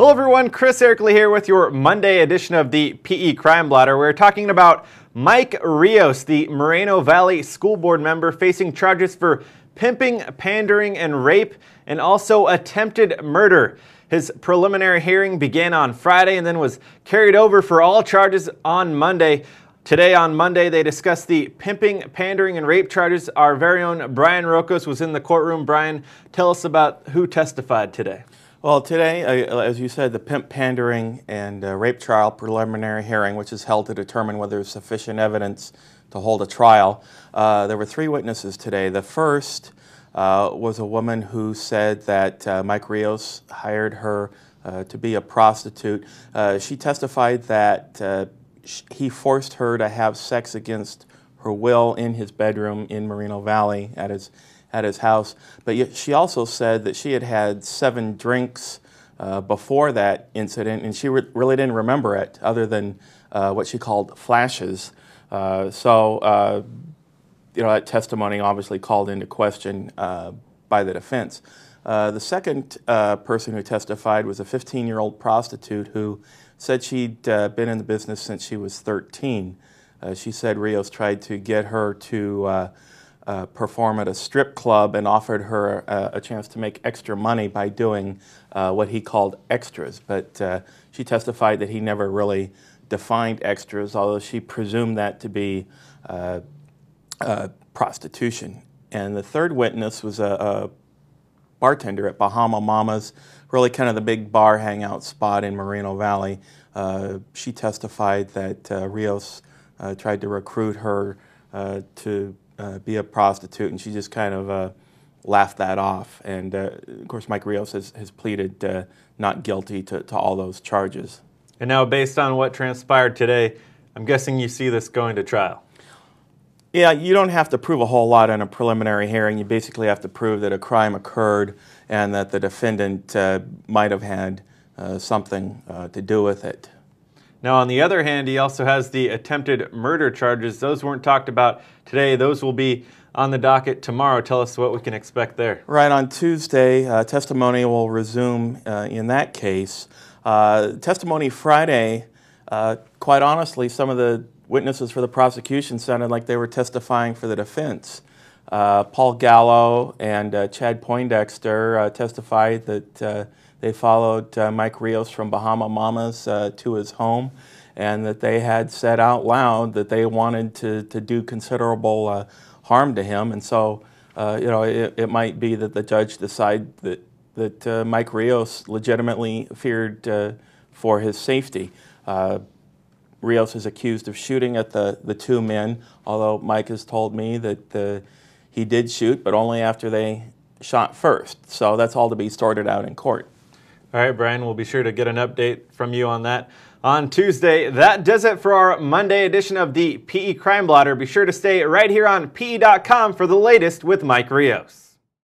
Hello everyone, Chris Erickley here with your Monday edition of the PE Crime Blotter. We're talking about Mike Rios, the Moreno Valley school board member facing charges for pimping, pandering, and rape, and also attempted murder. His preliminary hearing began on Friday and then was carried over for all charges on Monday. Today on Monday, they discussed the pimping, pandering, and rape charges. Our very own Brian Rokos was in the courtroom. Brian, tell us about who testified today. Well, today, as you said, the pimp, pandering, and rape trial preliminary hearing, which is held to determine whether there's sufficient evidence to hold a trial. There were three witnesses today. The first was a woman who said that Mike Rios hired her to be a prostitute. She testified that he forced her to have sex against her will in his bedroom in Moreno Valley at his house. But yet she also said that she had had 7 drinks before that incident, and she really didn't remember it other than what she called flashes. That testimony obviously called into question by the defense. The second person who testified was a 15-year-old prostitute who said she'd been in the business since she was 13. She said Rios tried to get her to perform at a strip club and offered her a chance to make extra money by doing what he called extras. But she testified that he never really defined extras, although she presumed that to be prostitution. And the third witness was a bartender at Bahama Mama's, really kind of the big bar hangout spot in Moreno Valley. She testified that Rios tried to recruit her to be a prostitute, and she just kind of laughed that off. And of course, Mike Rios has pleaded not guilty to all those charges. And now, based on what transpired today, I'm guessing you see this going to trial. Yeah, you don't have to prove a whole lot in a preliminary hearing. You basically have to prove that a crime occurred and that the defendant might have had something to do with it. Now, on the other hand, he also has the attempted murder charges. Those weren't talked about today. Those will be on the docket tomorrow. Tell us what we can expect there. Right, on Tuesday, testimony will resume in that case. Testimony Friday, quite honestly, some of the witnesses for the prosecution sounded like they were testifying for the defense. Paul Gallo and Chad Poindexter testified that they followed Mike Rios from Bahama Mama's to his home, and that they had said out loud that they wanted to do considerable harm to him. And so, it might be that the judge decided that Mike Rios legitimately feared for his safety. Rios is accused of shooting at the two men, although Mike has told me that he did shoot, but only after they shot first. So that's all to be sorted out in court. All right, Brian, we'll be sure to get an update from you on that on Tuesday. That does it for our Monday edition of the PE Crime Blotter. Be sure to stay right here on PE.com for the latest with Mike Rios.